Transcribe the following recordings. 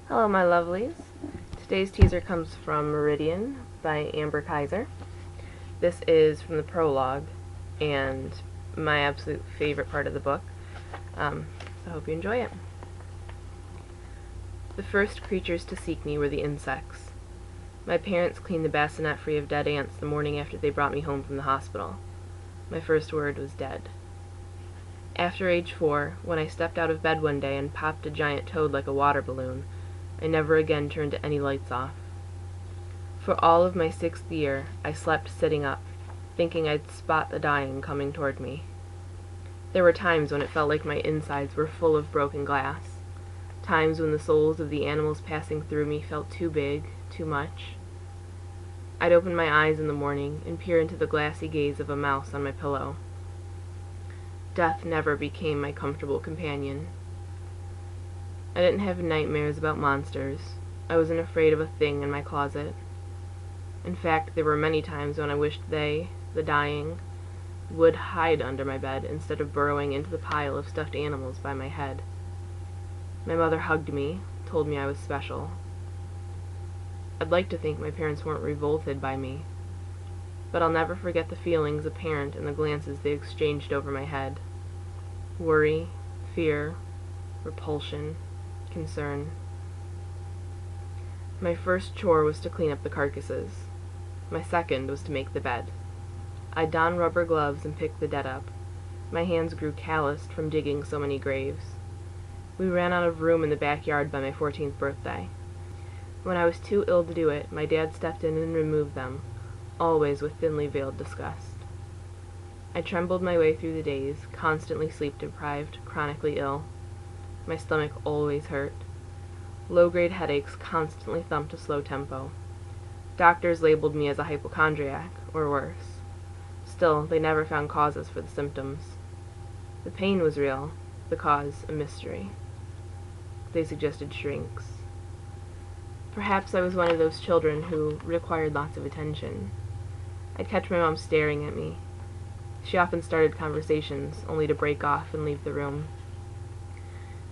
Hello, my lovelies. Today's teaser comes from Meridian by Amber Kizer. This is from the prologue and my absolute favorite part of the book, so I hope you enjoy it. The first creatures to seek me were the insects. My parents cleaned the bassinet free of dead ants the morning after they brought me home from the hospital. My first word was dead. After age 4, when I stepped out of bed one day and popped a giant toad like a water balloon, I never again turned any lights off. For all of my 6th year, I slept sitting up, thinking I'd spot the dying coming toward me. There were times when it felt like my insides were full of broken glass, times when the souls of the animals passing through me felt too big, too much. I'd open my eyes in the morning and peer into the glassy gaze of a mouse on my pillow. Death never became my comfortable companion. I didn't have nightmares about monsters. I wasn't afraid of a thing in my closet. In fact, there were many times when I wished they, the dying, would hide under my bed instead of burrowing into the pile of stuffed animals by my head. My mother hugged me, told me I was special. I'd like to think my parents weren't revolted by me, but I'll never forget the feelings apparent in the glances they exchanged over my head. Worry, fear, repulsion, concern. My first chore was to clean up the carcasses. My second was to make the bed. I'd don rubber gloves and pick the dead up. My hands grew calloused from digging so many graves. We ran out of room in the backyard by my 14th birthday. When I was too ill to do it, my dad stepped in and removed them, always with thinly veiled disgust. I trembled my way through the days, constantly sleep-deprived, chronically ill. My stomach always hurt. Low-grade headaches constantly thumped a slow tempo. Doctors labeled me as a hypochondriac, or worse. Still, they never found causes for the symptoms. The pain was real, the cause a mystery. They suggested shrinks. Perhaps I was one of those children who required lots of attention. I'd catch my mom staring at me. She often started conversations, only to break off and leave the room.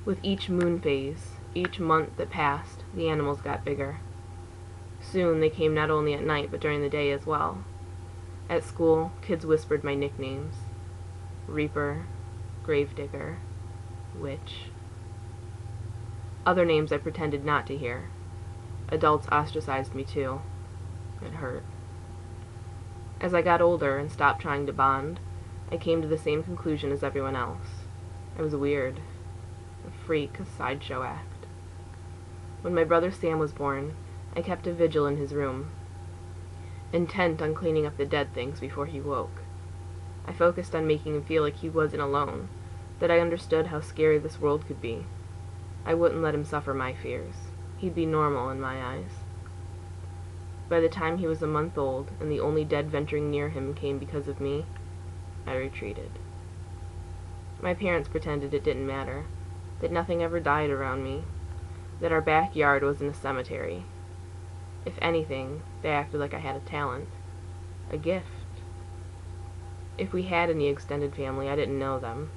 With each moon phase, each month that passed, the animals got bigger. Soon they came not only at night, but during the day as well. At school, kids whispered my nicknames: Reaper, Gravedigger, Witch. Other names I pretended not to hear. Adults ostracized me too. It hurt. As I got older and stopped trying to bond, I came to the same conclusion as everyone else. I was weird. A freak, a sideshow act. When my brother Sam was born, I kept a vigil in his room, intent on cleaning up the dead things before he woke. I focused on making him feel like he wasn't alone, that I understood how scary this world could be. I wouldn't let him suffer my fears. He'd be normal in my eyes. By the time he was a month old, and the only dead venturing near him came because of me, I retreated. My parents pretended it didn't matter, that nothing ever died around me, that our backyard wasn't a cemetery. If anything, they acted like I had a talent, a gift. If we had any extended family, I didn't know them.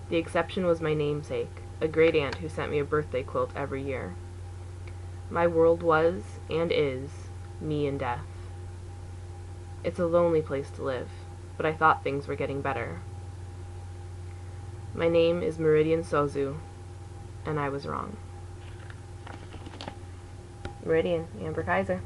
The exception was my namesake, a great-aunt who sent me a birthday quilt every year. My world was, and is, me and death. It's a lonely place to live, but I thought things were getting better. My name is Meridian Sozu, and I was wrong. Meridian, Amber Kizer.